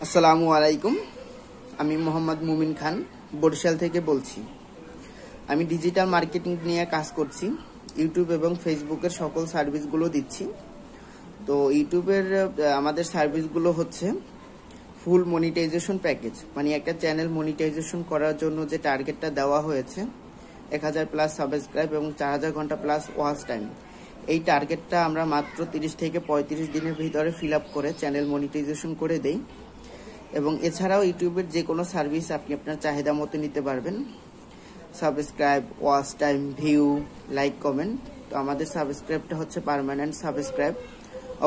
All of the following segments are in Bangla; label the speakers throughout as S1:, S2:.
S1: আসসালামু আলাইকুম। আমি মোহাম্মদ মুমিন খান বরিশাল থেকে বলছি। আমি ডিজিটাল মার্কেটিং নিয়ে কাজ করছি। ইউটিউব এবং ফেসবুকের সকল সার্ভিসগুলো দিচ্ছি। তো ইউটিউবের আমাদের সার্ভিসগুলো হচ্ছে ফুল মনিটাইজেশন প্যাকেজ, মানে একটা চ্যানেল মনিটাইজেশন করার জন্য যে টার্গেটটা দেওয়া হয়েছে 1000 প্লাস সাবস্ক্রাইব এবং 4000 ঘন্টা প্লাস ওয়াচ টাইম, এই টার্গেটটা আমরা মাত্র 30 থেকে 35 দিনের ভিতরে ফিল আপ করে চ্যানেল মনিটাইজেশন করে দেই। এবং এছাড়াও ইউটিউবের যে কোনো সার্ভিস আপনি আপনার চাহিদা মতো নিতে পারবেন, subscribe, watch time, view, like, comment. তো আমাদের সাবস্ক্রাইবটা হচ্ছে পার্মানেন্ট সাবস্ক্রাইব,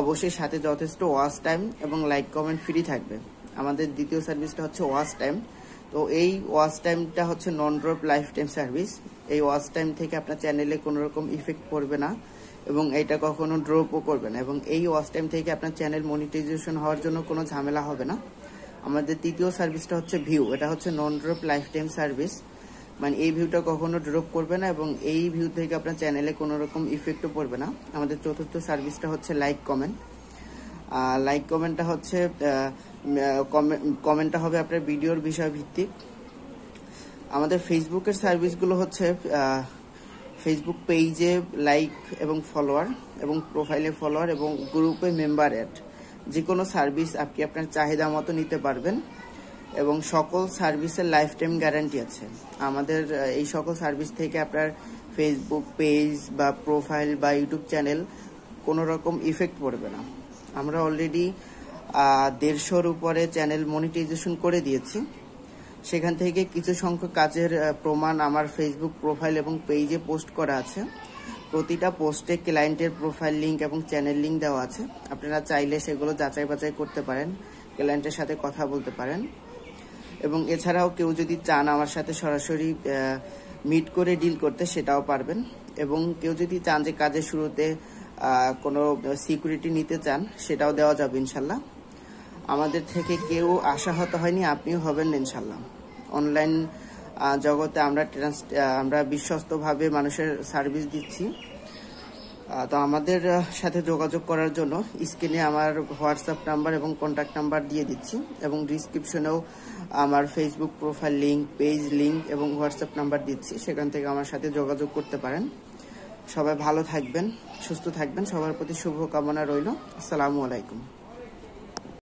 S1: অবশ্যই সাথে যথেষ্ট ওয়াচ টাইম এবং লাইক কমেন্ট ফ্রি থাকবে। আমাদের দ্বিতীয় সার্ভিসটা হচ্ছে ওয়াচ টাইম। তো এই ওয়াচ টাইমটা হচ্ছে নন ড্রপ লাইফ টাইম সার্ভিস। এই ওয়াচ টাইম থেকে আপনার চ্যানেলে কোনো রকম ইফেক্ট পড়বে না এবং এটা কখনো ড্রপও করবে না, এবং এই ওয়াচ টাইম থেকে আপনার চ্যানেল মনিটাইজেশন হওয়ার জন্য কোনো ঝামেলা হবে না। আমাদের তৃতীয় সার্ভিসটা হচ্ছে ভিউ। এটা হচ্ছে নন ড্রপ লাইফ টাইম সার্ভিস, মানে এই ভিউটা কখনো ড্রপ করবে না এবং এই ভিউ থেকে আপনার চ্যানেলে কোনো রকম ইফেক্টও পড়বে না। আমাদের চতুর্থ সার্ভিসটা হচ্ছে লাইক কমেন্ট। লাইক কমেন্টটা হচ্ছে কমেন্টটা হবে আপনার ভিডিওর বিষয় ভিত্তিক। আমাদের ফেসবুকের সার্ভিসগুলো হচ্ছে ফেসবুক পেজে লাইক এবং ফলোয়ার, এবং প্রোফাইলে ফলোয়ার, এবং গ্রুপে মেম্বার অ্যাড। যে কোনো সার্ভিস আপনি আপনার চাহিদা মতো নিতে পারবেন এবং সকল সার্ভিসের লাইফ টাইম গ্যারান্টি আছে। আমাদের এই সকল সার্ভিস থেকে আপনার ফেসবুক পেজ বা প্রোফাইল বা ইউটিউব চ্যানেল কোনো রকম ইফেক্ট পড়বে না। আমরা অলরেডি 150-র উপরে চ্যানেল মনিটাইজেশন করে দিয়েছি। সেখান থেকে কিছু সংখ্যক কাজের প্রমাণ আমার ফেসবুক প্রোফাইল এবং পেজে পোস্ট করা আছে। প্রতিটা পোস্টে ক্লায়েন্টের প্রোফাইল লিঙ্ক এবং চ্যানেল লিঙ্ক দেওয়া আছে। আপনারা চাইলে সেগুলো যাচাই বাছাই করতে পারেন, ক্লায়েন্টের সাথে কথা বলতে পারেন। এবং এছাড়াও কেউ যদি চান আমার সাথে সরাসরি মিট করে ডিল করতে, সেটাও পারবেন। এবং কেউ যদি চান যে কাজের শুরুতে কোনো সিকিউরিটি নিতে চান, সেটাও দেওয়া যাবে ইনশাল্লাহ। আমাদের থেকে কেউ আশাহত হয়নি, আপনিও হবেন না ইনশাল্লাহ। অনলাইন জগতে আমরা বিশ্বস্তভাবে মানুষের সার্ভিস দিচ্ছি। তো আমাদের সাথে যোগাযোগ করার জন্য স্ক্রিনে আমার হোয়াটসঅ্যাপ নাম্বার এবং কন্ট্যাক্ট নাম্বার দিয়ে দিচ্ছি, এবং ডিসক্রিপশনেও আমার Facebook profile link, page link এবং হোয়াটসঅ্যাপ নাম্বার দিচ্ছি। সেখান থেকে আমার সাথে যোগাযোগ করতে পারেন। সবাই ভালো থাকবেন, সুস্থ থাকবেন, সবার প্রতি শুভকামনা রইল। আসসালামু আলাইকুম।